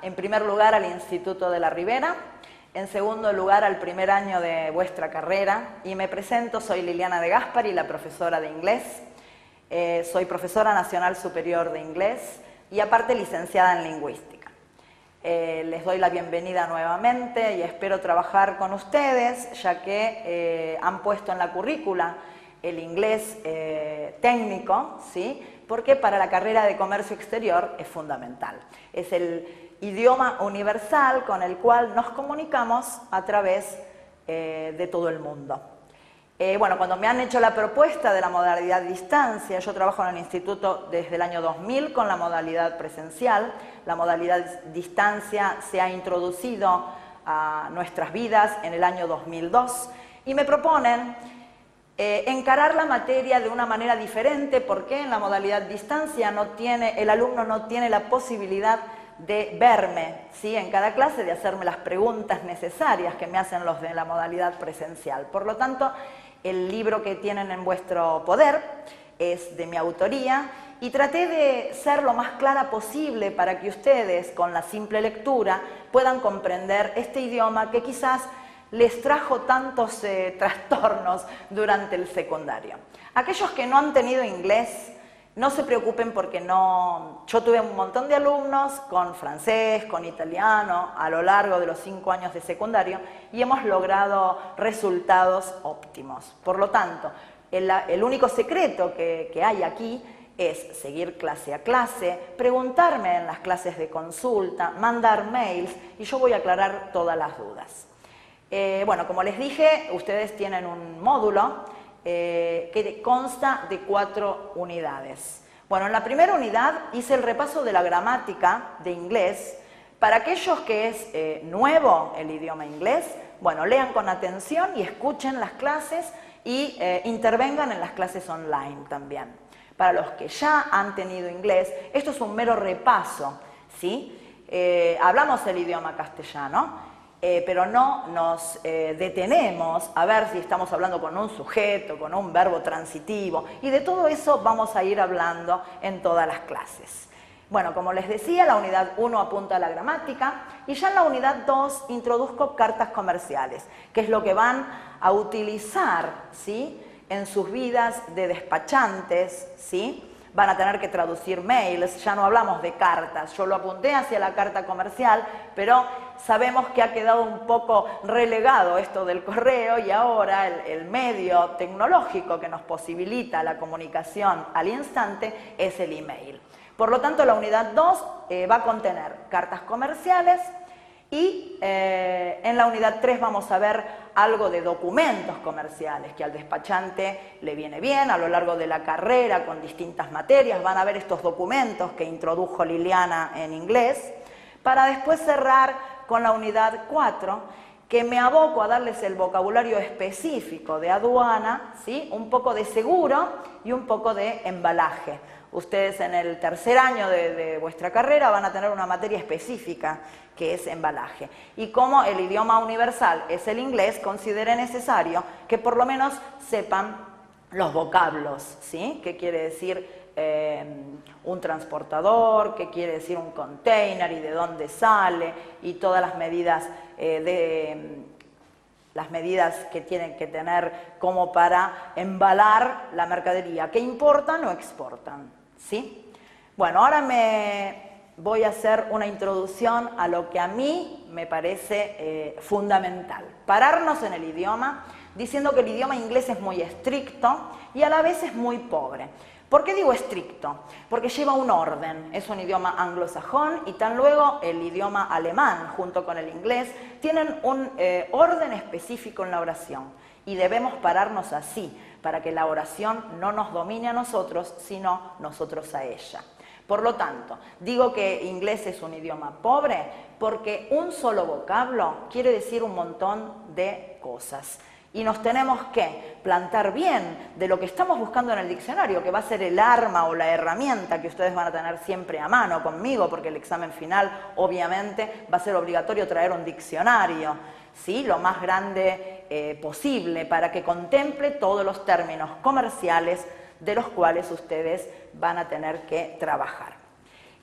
en primer lugar al Instituto de la Ribera, en segundo lugar al primer año de vuestra carrera, y me presento, soy Liliana de Gaspari, la profesora de inglés. Soy profesora nacional superior de inglés y aparte licenciada en lingüística. Les doy la bienvenida nuevamente y espero trabajar con ustedes, ya que han puesto en la currícula el inglés técnico, ¿sí? Porque para la carrera de comercio exterior es fundamental. Es el idioma universal con el cual nos comunicamos a través de todo el mundo. Bueno, cuando me han hecho la propuesta de la modalidad distancia, yo trabajo en el instituto desde el año 2000 con la modalidad presencial. La modalidad distancia se ha introducido a nuestras vidas en el año 2002 y me proponen encarar la materia de una manera diferente porque en la modalidad distancia el alumno no tiene la posibilidad de verme, ¿sí? En cada clase, de hacerme las preguntas necesarias que me hacen los de la modalidad presencial. Por lo tanto, el libro que tienen en vuestro poder es de mi autoría y traté de ser lo más clara posible para que ustedes, con la simple lectura, puedan comprender este idioma que quizás les trajo tantos trastornos durante el secundario. Aquellos que no han tenido inglés, no se preocupen porque yo tuve un montón de alumnos con francés, con italiano, a lo largo de los 5 años de secundario y hemos logrado resultados óptimos. Por lo tanto, el único secreto que hay aquí es seguir clase a clase, preguntarme en las clases de consulta, mandar mails y yo voy a aclarar todas las dudas. Bueno, como les dije, ustedes tienen un módulo que consta de 4 unidades. Bueno, en la primera unidad hice el repaso de la gramática de inglés. Para aquellos que es nuevo el idioma inglés, bueno, lean con atención y escuchen las clases y intervengan en las clases online también. Para los que ya han tenido inglés, esto es un mero repaso, ¿sí? Hablamos el idioma castellano, pero no nos detenemos a ver si estamos hablando con un sujeto, con un verbo transitivo, y de todo eso vamos a ir hablando en todas las clases. Bueno, como les decía, la unidad 1 apunta a la gramática y ya en la unidad 2 introduzco cartas comerciales, que es lo que van a utilizar, ¿sí? En sus vidas de despachantes, ¿sí? Van a tener que traducir mails, ya no hablamos de cartas, yo lo apunté hacia la carta comercial, pero sabemos que ha quedado un poco relegado esto del correo y ahora el medio tecnológico que nos posibilita la comunicación al instante es el email. Por lo tanto, la unidad 2 va a contener cartas comerciales y en la unidad 3 vamos a ver algo de documentos comerciales que al despachante le viene bien a lo largo de la carrera con distintas materias. Van a ver estos documentos que introdujo Liliana en inglés para después cerrar con la unidad 4 que me aboco a darles el vocabulario específico de aduana, ¿sí? Un poco de seguro y un poco de embalaje. Ustedes en el tercer año de vuestra carrera van a tener una materia específica que es embalaje. Y como el idioma universal es el inglés, considere necesario que por lo menos sepan los vocablos, ¿sí? ¿Qué quiere decir un transportador? ¿Qué quiere decir un container? ¿Y de dónde sale? Y todas las medidas que tienen que tener como para embalar la mercadería, que importan o exportan, ¿sí? Bueno, ahora voy a hacer una introducción a lo que a mí me parece fundamental. Pararnos en el idioma, diciendo que el idioma inglés es muy estricto y a la vez es muy pobre. ¿Por qué digo estricto? Porque lleva un orden, es un idioma anglosajón y tan luego el idioma alemán junto con el inglés tienen un orden específico en la oración y debemos pararnos así para que la oración no nos domine a nosotros, sino nosotros a ella. Por lo tanto, digo que inglés es un idioma pobre porque un solo vocablo quiere decir un montón de cosas. Y nos tenemos que plantar bien de lo que estamos buscando en el diccionario, que va a ser el arma o la herramienta que ustedes van a tener siempre a mano conmigo, porque el examen final obviamente va a ser obligatorio traer un diccionario, ¿sí? Lo más grande posible para que contemple todos los términos comerciales de los cuales ustedes van a tener que trabajar.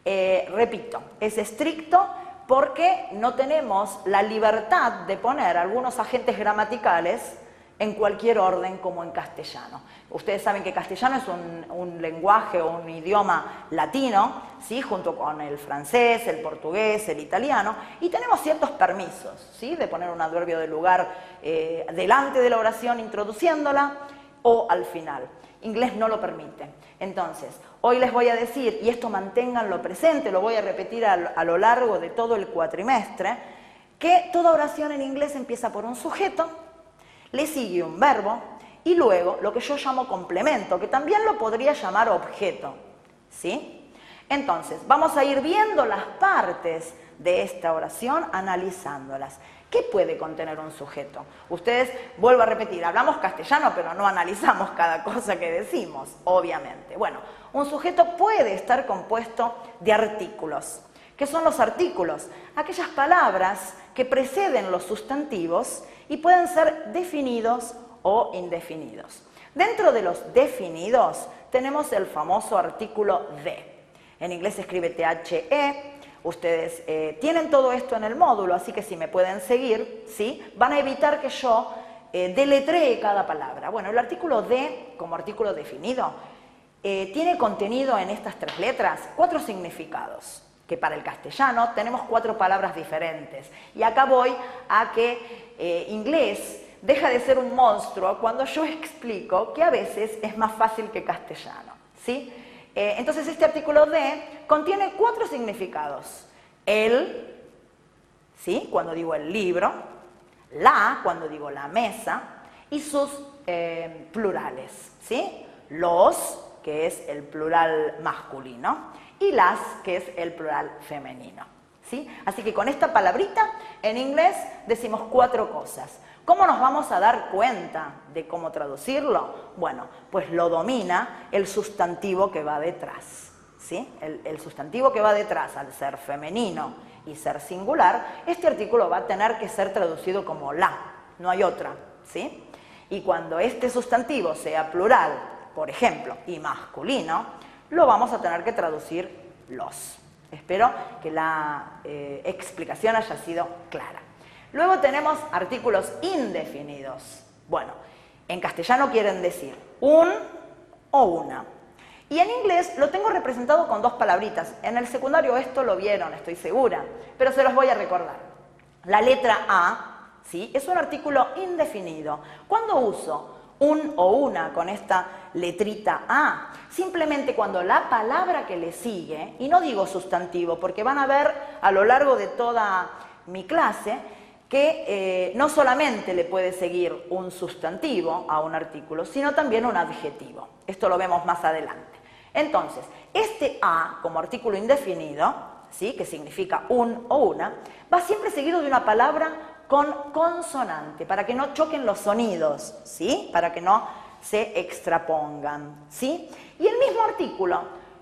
Repito, es estricto porque no tenemos la libertad de poner algunos agentes gramaticales en cualquier orden como en castellano. Ustedes saben que castellano es un lenguaje o un idioma latino, ¿sí? Junto con el francés, el portugués, el italiano, y tenemos ciertos permisos, ¿sí? De poner un adverbio de lugar delante de la oración introduciéndola o al final. Inglés no lo permite. Entonces, hoy les voy a decir, y esto manténganlo presente, lo voy a repetir a lo largo de todo el cuatrimestre, que toda oración en inglés empieza por un sujeto, le sigue un verbo y luego lo que yo llamo complemento, que también lo podría llamar objeto, ¿sí? Entonces, vamos a ir viendo las partes de esta oración, analizándolas. ¿Qué puede contener un sujeto? Ustedes, vuelvo a repetir, hablamos castellano, pero no analizamos cada cosa que decimos, obviamente. Bueno, un sujeto puede estar compuesto de artículos. ¿Qué son los artículos? Aquellas palabras que preceden los sustantivos y pueden ser definidos o indefinidos. Dentro de los definidos tenemos el famoso artículo de. En inglés se escribe THE. Ustedes tienen todo esto en el módulo, así que si me pueden seguir, ¿sí? Van a evitar que yo deletree cada palabra. Bueno, el artículo de, como artículo definido, tiene contenido en estas 3 letras 4 significados, que para el castellano tenemos 4 palabras diferentes. Y acá voy a que inglés deja de ser un monstruo cuando yo explico que a veces es más fácil que castellano, ¿sí? Entonces este artículo de contiene 4 significados. El, ¿sí? Cuando digo el libro, la, cuando digo la mesa, y sus plurales, ¿sí? Los, que es el plural masculino, y las, que es el plural femenino, ¿sí? Así que con esta palabrita en inglés decimos 4 cosas. ¿Cómo nos vamos a dar cuenta de cómo traducirlo? Bueno, pues lo domina el sustantivo que va detrás, ¿sí? El sustantivo que va detrás, al ser femenino y ser singular, este artículo va a tener que ser traducido como la, no hay otra, ¿sí? Y cuando este sustantivo sea plural, por ejemplo, y masculino, lo vamos a tener que traducir los. Espero que la explicación haya sido clara. Luego tenemos artículos indefinidos. Bueno, en castellano quieren decir un o una. Y en inglés lo tengo representado con 2 palabritas. En el secundario esto lo vieron, estoy segura, pero se los voy a recordar. La letra A, ¿sí? Es un artículo indefinido. ¿Cuándo uso un o una con esta letrita A? Simplemente cuando la palabra que le sigue, y no digo sustantivo, porque van a ver a lo largo de toda mi clase que no solamente le puede seguir un sustantivo a un artículo, sino también un adjetivo. Esto lo vemos más adelante. Entonces, este a, como artículo indefinido, ¿sí? Que significa un o una, va siempre seguido de una palabra con consonante, para que no choquen los sonidos, ¿sí? Para que no se extrapongan, ¿sí? Y el mismo artículo,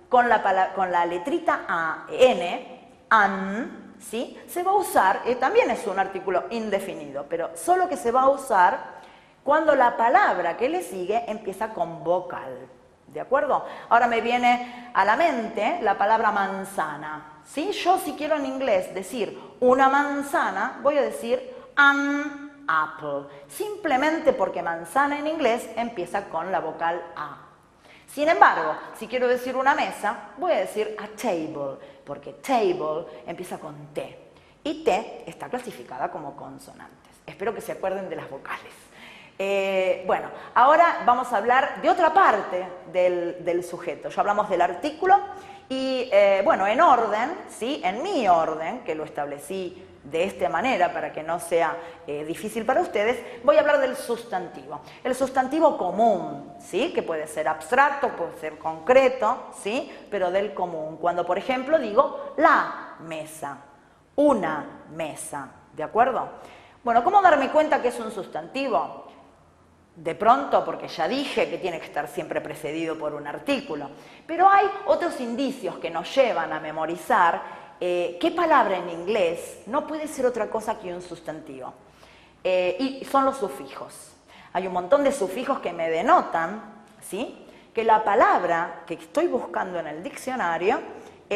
con la letrita a, n, an, ¿sí? Se va a usar, también es un artículo indefinido, pero solo que se va a usar cuando la palabra que le sigue empieza con vocal, ¿de acuerdo? Ahora me viene a la mente la palabra manzana, ¿sí? Yo si quiero en inglés decir una manzana, voy a decir an apple, simplemente porque manzana en inglés empieza con la vocal A. Sin embargo, si quiero decir una mesa, voy a decir a table, porque table empieza con T, y T está clasificada como consonantes. Espero que se acuerden de las vocales. Bueno, ahora vamos a hablar de otra parte del sujeto. Ya hablamos del artículo y, bueno, en orden, ¿sí? En mi orden, que lo establecí de esta manera para que no sea difícil para ustedes, voy a hablar del sustantivo. El sustantivo común, ¿sí? Que puede ser abstracto, puede ser concreto, ¿sí? Pero del común. Cuando, por ejemplo, digo la mesa, una mesa, ¿de acuerdo? Bueno, ¿cómo darme cuenta que es un sustantivo? De pronto, porque ya dije que tiene que estar siempre precedido por un artículo, pero hay otros indicios que nos llevan a memorizar qué palabra en inglés no puede ser otra cosa que un sustantivo. Y son los sufijos. Hay un montón de sufijos que me denotan, ¿sí? Que la palabra que estoy buscando en el diccionario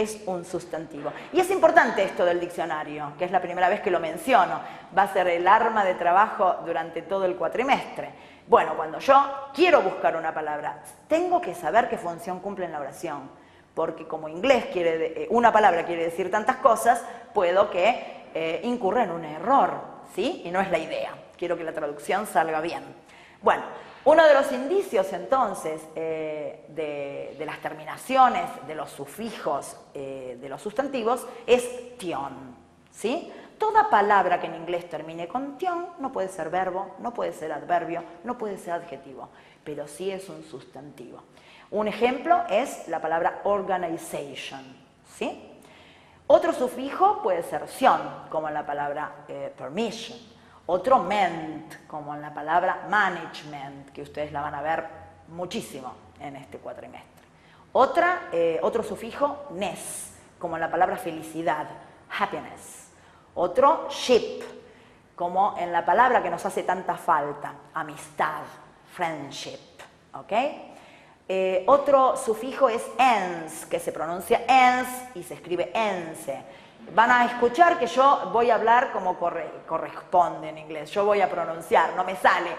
es un sustantivo. Y es importante esto del diccionario, que es la primera vez que lo menciono. Va a ser el arma de trabajo durante todo el cuatrimestre. Bueno, cuando yo quiero buscar una palabra, tengo que saber qué función cumple en la oración. Porque como inglés una palabra quiere decir tantas cosas, puedo que incurra en un error, ¿sí? Y no es la idea. Quiero que la traducción salga bien. Bueno, uno de los indicios entonces de las terminaciones, de los sufijos, de los sustantivos, es tion, ¿sí? Toda palabra que en inglés termine con tion no puede ser verbo, no puede ser adverbio, no puede ser adjetivo, pero sí es un sustantivo. Un ejemplo es la palabra organization, ¿sí? Otro sufijo puede ser tion, como en la palabra permission. Otro ment, como en la palabra management, que ustedes la van a ver muchísimo en este cuatrimestre. Otro sufijo ness, como en la palabra felicidad, happiness. Otro ship, como en la palabra que nos hace tanta falta, amistad, friendship, ¿ok? Otro sufijo es ens, que se pronuncia ens y se escribe ense. Van a escuchar que yo voy a hablar como corresponde en inglés, yo voy a pronunciar, no me sale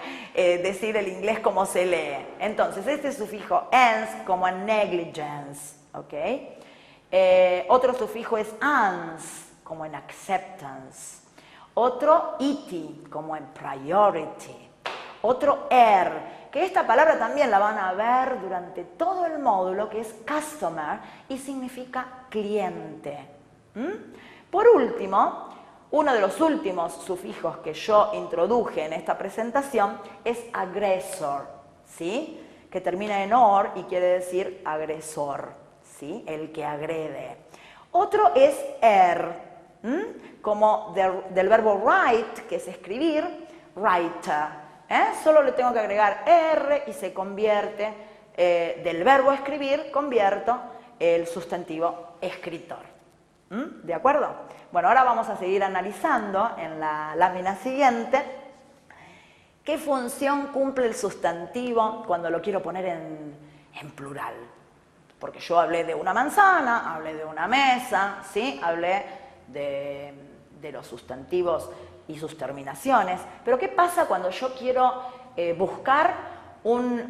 decir el inglés como se lee. Entonces, este sufijo ens como en negligence, ¿ok? Otro sufijo es ans, como en acceptance. Otro iti, como en priority. Otro que esta palabra también la van a ver durante todo el módulo, que es customer y significa cliente. Por último, uno de los últimos sufijos que yo introduje en esta presentación es agresor, ¿sí? Que termina en or y quiere decir agresor, ¿sí? El que agrede. Otro es como del verbo write, que es escribir, writer. Solo le tengo que agregar R y se convierte, del verbo escribir, convierto el sustantivo escritor. ¿De acuerdo? Bueno, ahora vamos a seguir analizando en la lámina siguiente qué función cumple el sustantivo cuando lo quiero poner en plural. Porque yo hablé de una manzana, hablé de una mesa, ¿sí? Hablé de los sustantivos y sus terminaciones. Pero ¿qué pasa cuando yo quiero buscar un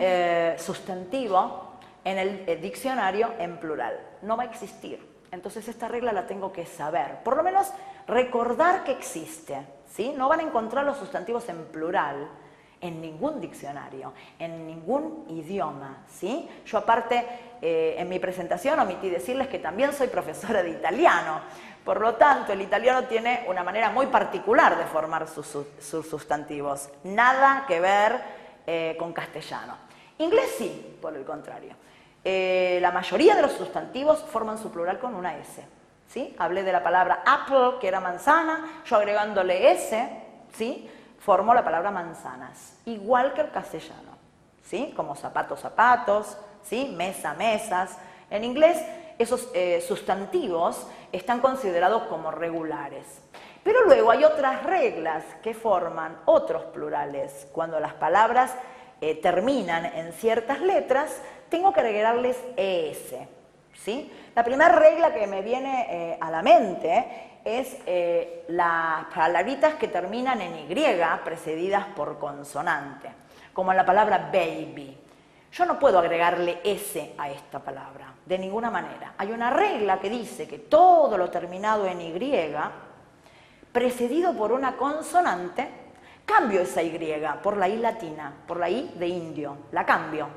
sustantivo en el diccionario en plural? No va a existir. Entonces esta regla la tengo que saber, por lo menos recordar que existe, ¿sí? No van a encontrar los sustantivos en plural en ningún diccionario, en ningún idioma, ¿sí? Yo aparte, en mi presentación omití decirles que también soy profesora de italiano, por lo tanto el italiano tiene una manera muy particular de formar sus sustantivos, nada que ver con castellano. Inglés sí, por el contrario. La mayoría de los sustantivos forman su plural con una S, ¿sí? Hablé de la palabra apple, que era manzana, yo agregándole S, ¿sí? Formó la palabra manzanas, igual que el castellano, ¿sí? Como zapatos, zapatos, ¿sí? Mesa, mesas. En inglés esos sustantivos están considerados como regulares. Pero luego hay otras reglas que forman otros plurales. Cuando las palabras terminan en ciertas letras, tengo que agregarles ES, ¿sí? La primera regla que me viene a la mente es las palabritas que terminan en Y, precedidas por consonante, como en la palabra baby. Yo no puedo agregarle S a esta palabra, de ninguna manera. Hay una regla que dice que todo lo terminado en Y, precedido por una consonante, cambio esa Y por la I latina, por la I de indio, la cambio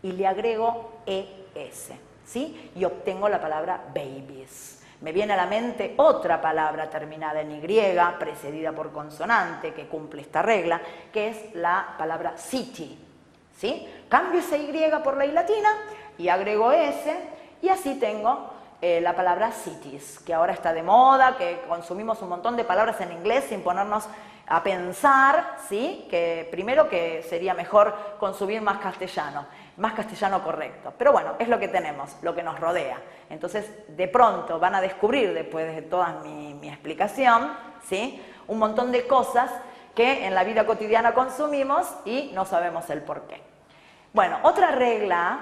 y le agrego ES, ¿sí? Y obtengo la palabra babies. Me viene a la mente otra palabra terminada en Y, precedida por consonante, que cumple esta regla, que es la palabra city, ¿sí? Cambio esa Y por la I latina y agrego S, y así tengo la palabra cities, que ahora está de moda, que consumimos un montón de palabras en inglés sin ponernos a pensar, ¿sí? Que primero que sería mejor consumir más castellano correcto. Pero bueno, es lo que tenemos, lo que nos rodea. Entonces, de pronto van a descubrir, después de toda mi explicación, ¿sí? Un montón de cosas que en la vida cotidiana consumimos y no sabemos el por qué. Bueno, otra regla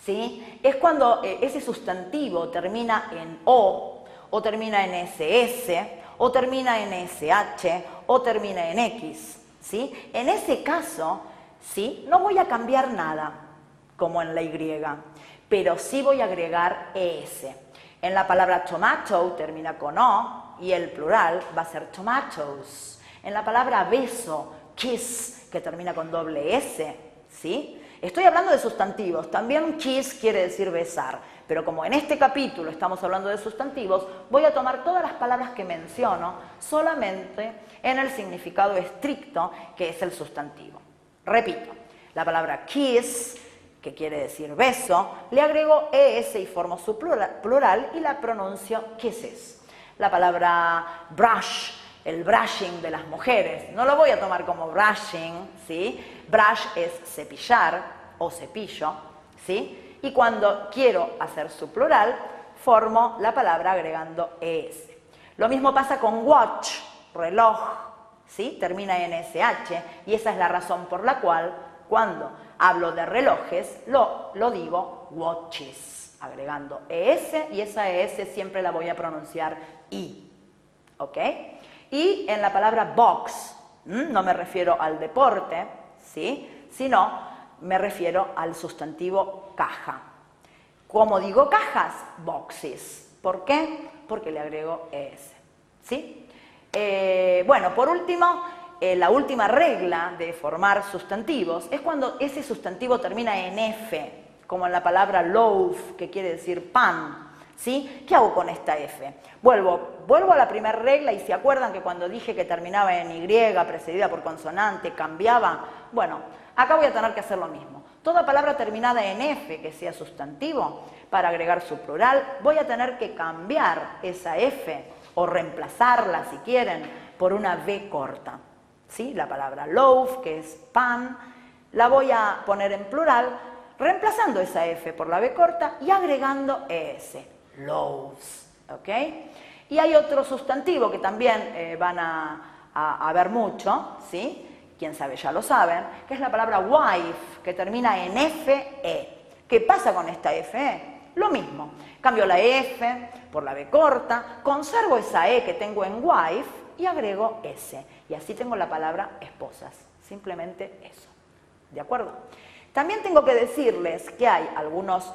¿sí? Es cuando ese sustantivo termina en O termina en SS, o termina en SH, o termina en X, ¿sí? En ese caso, ¿sí? No voy a cambiar nada, como en la Y, pero sí voy a agregar ES. En la palabra tomato termina con O, y el plural va a ser tomatoes. En la palabra beso, kiss, que termina con doble S, ¿sí? Estoy hablando de sustantivos, también kiss quiere decir besar, pero como en este capítulo estamos hablando de sustantivos, voy a tomar todas las palabras que menciono solamente en el significado estricto que es el sustantivo. Repito, la palabra kiss, que quiere decir beso, le agrego ES y formo su plural y la pronuncio kisses. La palabra brush, el brushing de las mujeres, no lo voy a tomar como brushing, ¿sí? Brush es cepillar o cepillo, ¿sí? Y cuando quiero hacer su plural, formo la palabra agregando ES. Lo mismo pasa con watch, reloj, ¿sí? Termina en SH y esa es la razón por la cual cuando hablo de relojes lo digo watches, agregando ES y esa ES siempre la voy a pronunciar I, ¿ok? Y en la palabra box, no me refiero al deporte, ¿sí? Sino me refiero al sustantivo caja. ¿Cómo digo cajas? Boxes. ¿Por qué? Porque le agrego ES, ¿sí? Bueno, por último, la última regla de formar sustantivos es cuando ese sustantivo termina en F, como en la palabra loaf, que quiere decir pan, ¿sí? ¿Qué hago con esta F? Vuelvo a la primera regla y se acuerdan que cuando dije que terminaba en Y, precedida por consonante, cambiaba. Bueno, acá voy a tener que hacer lo mismo. Toda palabra terminada en F, que sea sustantivo, para agregar su plural, voy a tener que cambiar esa F o reemplazarla, si quieren, por una V corta. ¿Sí? La palabra loaf, que es pan, la voy a poner en plural, reemplazando esa F por la V corta y agregando ES, loaves, ¿ok? Y hay otro sustantivo que también van a ver mucho, ¿sí? Quién sabe, ya lo saben, que es la palabra wife, que termina en FE. ¿Qué pasa con esta FE? Lo mismo, cambio la F por la V corta, conservo esa E que tengo en wife y agrego S. Y así tengo la palabra esposas, simplemente eso, ¿de acuerdo? También tengo que decirles que hay algunos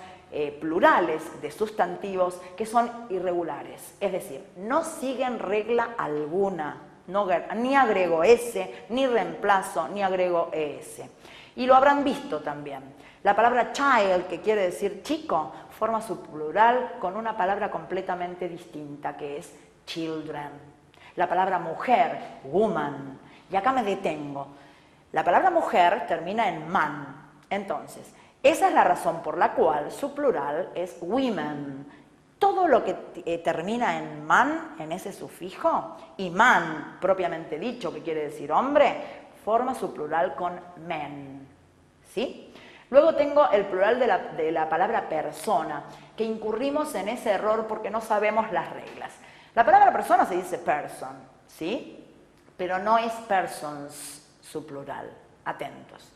plurales de sustantivos que son irregulares, es decir, no siguen regla alguna, ni agrego S, ni reemplazo, ni agrego ES. Y lo habrán visto también. La palabra child, que quiere decir chico, forma su plural con una palabra completamente distinta, que es children. La palabra mujer, woman, y acá me detengo. La palabra mujer termina en man. Entonces, esa es la razón por la cual su plural es women. Todo lo que termina en man, en ese sufijo, y man, propiamente dicho, que quiere decir hombre, forma su plural con men. ¿Sí? Luego tengo el plural de la palabra persona, que incurrimos en ese error porque no sabemos las reglas. La palabra persona se dice person, ¿sí? Pero no es persons su plural. Atentos.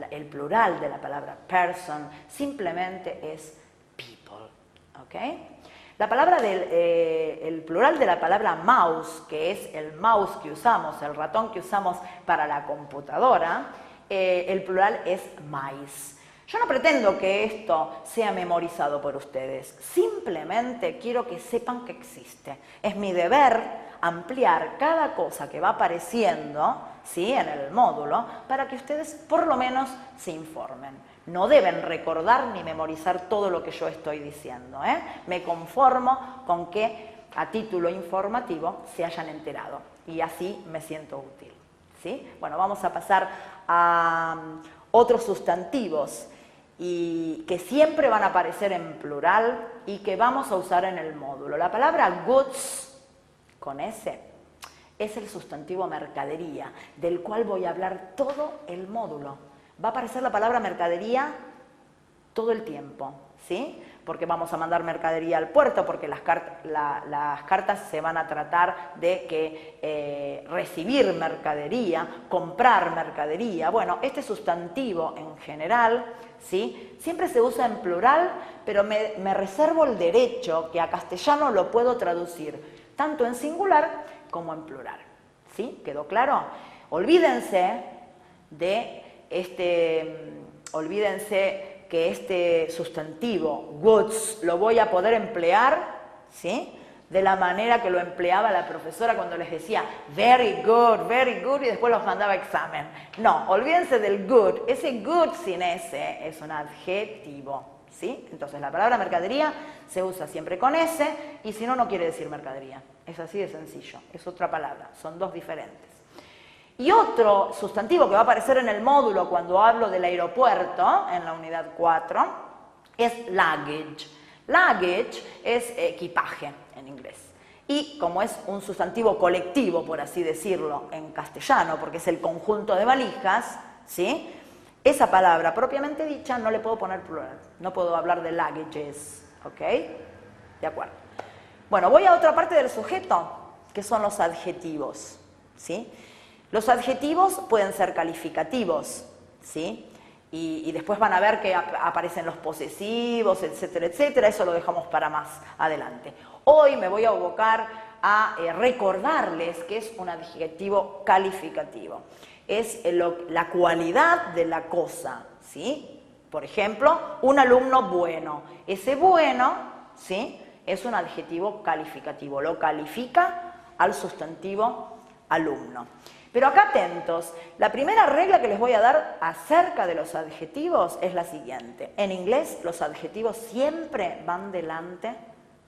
El plural de la palabra person simplemente es people, ¿ok? El plural de la palabra mouse, que es el mouse que usamos, el ratón que usamos para la computadora, el plural es mice. Yo no pretendo que esto sea memorizado por ustedes, simplemente quiero que sepan que existe. Es mi deber ampliar cada cosa que va apareciendo, ¿sí?, en el módulo para que ustedes por lo menos se informen. No deben recordar ni memorizar todo lo que yo estoy diciendo, ¿eh? Me conformo con que a título informativo se hayan enterado y así me siento útil, ¿sí? Bueno, vamos a pasar a otros sustantivos y que siempre van a aparecer en plural y que vamos a usar en el módulo. La palabra goods, con S, es el sustantivo mercadería, del cual voy a hablar todo el módulo. Va a aparecer la palabra mercadería todo el tiempo, ¿sí? porque vamos a mandar mercadería al puerto, porque las cartas se van a tratar de que recibir mercadería, comprar mercadería. Bueno, este sustantivo en general, ¿sí?, siempre se usa en plural, pero me reservo el derecho que a castellano lo puedo traducir tanto en singular como en plural. ¿Sí? ¿Quedó claro? Olvídense que este sustantivo, goods, lo voy a poder emplear, ¿sí?, de la manera que lo empleaba la profesora cuando les decía very good, y después los mandaba a examen. No, olvídense del good. Ese good sin S es un adjetivo, ¿sí? Entonces la palabra mercadería se usa siempre con S, y si no, no quiere decir mercadería. Es así de sencillo, es otra palabra, son dos diferentes. Y otro sustantivo que va a aparecer en el módulo cuando hablo del aeropuerto, en la unidad 4, es luggage. Luggage es equipaje en inglés. Y como es un sustantivo colectivo, por así decirlo, en castellano, porque es el conjunto de valijas, ¿sí?, esa palabra propiamente dicha no le puedo poner plural. No puedo hablar de luggages, ¿ok? De acuerdo. Bueno, voy a otra parte del sujeto, que son los adjetivos, ¿sí? Los adjetivos pueden ser calificativos, ¿sí? Y después van a ver que aparecen los posesivos, etcétera, etcétera. Eso lo dejamos para más adelante. Hoy me voy a abocar a recordarles que es un adjetivo calificativo. Es la cualidad de la cosa, ¿sí? Por ejemplo, un alumno bueno. Ese bueno, ¿sí?, es un adjetivo calificativo. Lo califica al sustantivo alumno. Pero acá atentos, la primera regla que les voy a dar acerca de los adjetivos es la siguiente. En inglés los adjetivos siempre van delante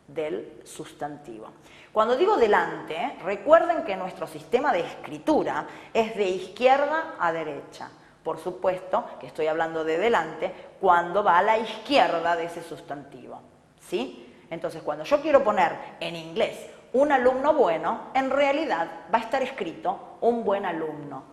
del sustantivo. Cuando digo delante, recuerden que nuestro sistema de escritura es de izquierda a derecha. Por supuesto que estoy hablando de delante cuando va a la izquierda de ese sustantivo, ¿sí? Entonces, cuando yo quiero poner en inglés un alumno bueno, en realidad va a estar escrito un buen alumno.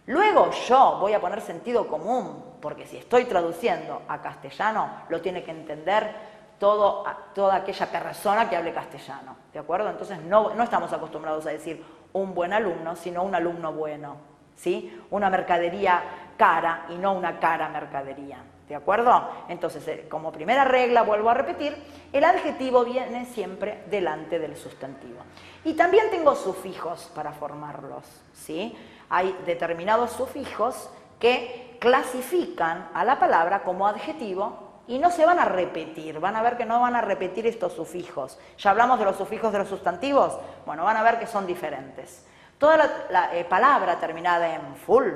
Luego yo voy a poner sentido común, porque si estoy traduciendo a castellano, lo tiene que entender toda aquella persona que hable castellano, ¿de acuerdo? Entonces no estamos acostumbrados a decir un buen alumno, sino un alumno bueno, ¿sí? Una mercadería cara y no una cara mercadería, ¿de acuerdo? Entonces, como primera regla, vuelvo a repetir, el adjetivo viene siempre delante del sustantivo. Y también tengo sufijos para formarlos, ¿sí? Hay determinados sufijos que clasifican a la palabra como adjetivo y no se van a repetir, van a ver que no van a repetir estos sufijos. ¿Ya hablamos de los sufijos de los sustantivos? Bueno, van a ver que son diferentes. Toda la palabra terminada en full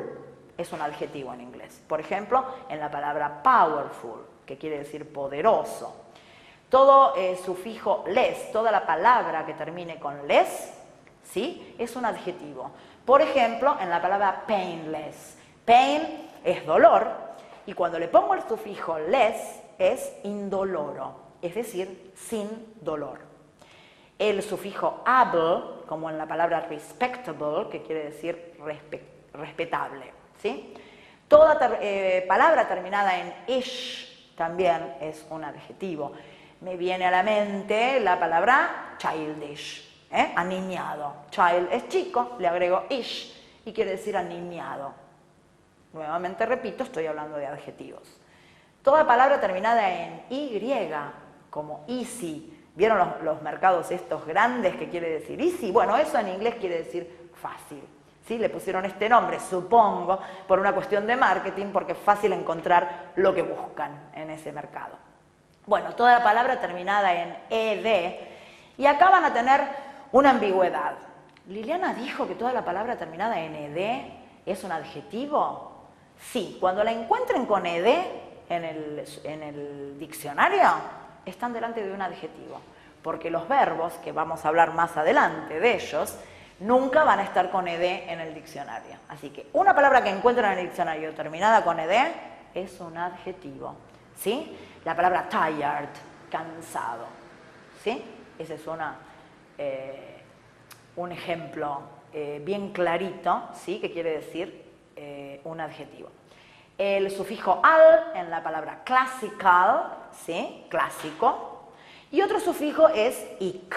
es un adjetivo en inglés. Por ejemplo, en la palabra powerful, que quiere decir poderoso. Todo sufijo les, toda la palabra que termine con les, ¿sí?, es un adjetivo. Por ejemplo, en la palabra painless. Pain es dolor, y cuando le pongo el sufijo les es indoloro, es decir, sin dolor. El sufijo able, como en la palabra respectable, que quiere decir respetable, ¿sí? Toda palabra terminada en ish también es un adjetivo. Me viene a la mente la palabra childish, aniñado. Child es chico, le agrego ish y quiere decir aniñado. Nuevamente repito, estoy hablando de adjetivos. Toda palabra terminada en y, como easy. ¿Vieron los mercados estos grandes que quiere decir easy? Bueno, eso en inglés quiere decir fácil. ¿Sí? Le pusieron este nombre, supongo, por una cuestión de marketing, porque es fácil encontrar lo que buscan en ese mercado. Bueno, toda la palabra terminada en ed, y acá van a tener una ambigüedad. ¿Liliana dijo que toda la palabra terminada en ed es un adjetivo? Sí, cuando la encuentren con ed en el diccionario, están delante de un adjetivo, porque los verbos, que vamos a hablar más adelante de ellos, nunca van a estar con ed en el diccionario. Así que una palabra que encuentran en el diccionario terminada con ed es un adjetivo, ¿sí? La palabra tired, cansado, ¿sí? Ese es un ejemplo bien clarito, ¿sí?, que quiere decir un adjetivo. El sufijo al en la palabra classical ¿sí? Clásico. Y otro sufijo es ic,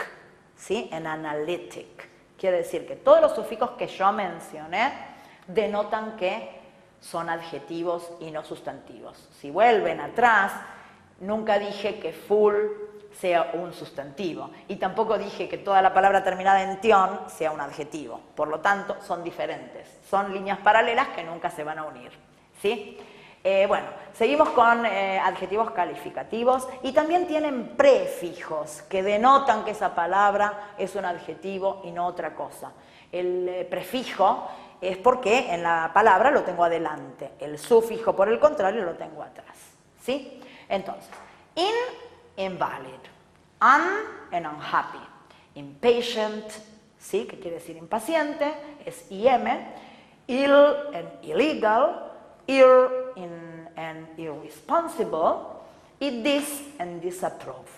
¿sí? En analytic. Quiere decir que todos los sufijos que yo mencioné denotan que son adjetivos y no sustantivos. Si vuelven atrás, nunca dije que full sea un sustantivo y tampoco dije que toda la palabra terminada en tion sea un adjetivo. Por lo tanto, son diferentes. Son líneas paralelas que nunca se van a unir, ¿sí? Bueno, seguimos con adjetivos calificativos y también tienen prefijos que denotan que esa palabra es un adjetivo y no otra cosa. El prefijo es porque en la palabra lo tengo adelante, el sufijo por el contrario lo tengo atrás, ¿sí? Entonces, invalid, and unhappy, impatient, ¿sí? Que quiere decir impaciente, es im, ill and illegal, and irresponsible, y this and disapprove.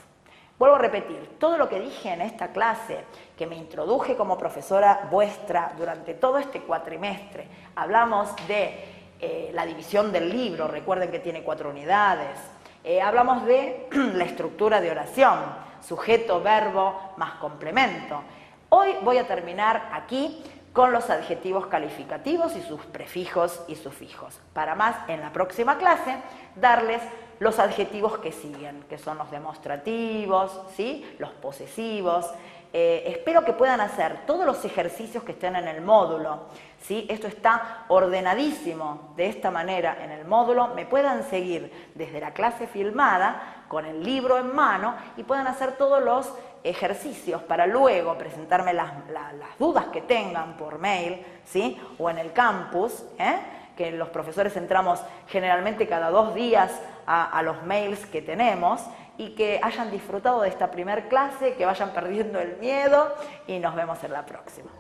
Vuelvo a repetir, todo lo que dije en esta clase, que me introduje como profesora vuestra durante todo este cuatrimestre, hablamos de la división del libro, recuerden que tiene 4 unidades, hablamos de la estructura de oración, sujeto, verbo, más complemento. Hoy voy a terminar aquí con los adjetivos calificativos y sus prefijos y sufijos. Para más, en la próxima clase, darles los adjetivos que siguen, que son los demostrativos, ¿sí? Los posesivos. Espero que puedan hacer todos los ejercicios que estén en el módulo, ¿sí? Esto está ordenadísimo de esta manera en el módulo. Me puedan seguir desde la clase filmada, con el libro en mano, y puedan hacer todos los ejercicios para luego presentarme las dudas que tengan por mail, ¿sí? O en el campus, que los profesores entramos generalmente cada 2 días a los mails que tenemos, y que hayan disfrutado de esta primer clase, que vayan perdiendo el miedo y nos vemos en la próxima.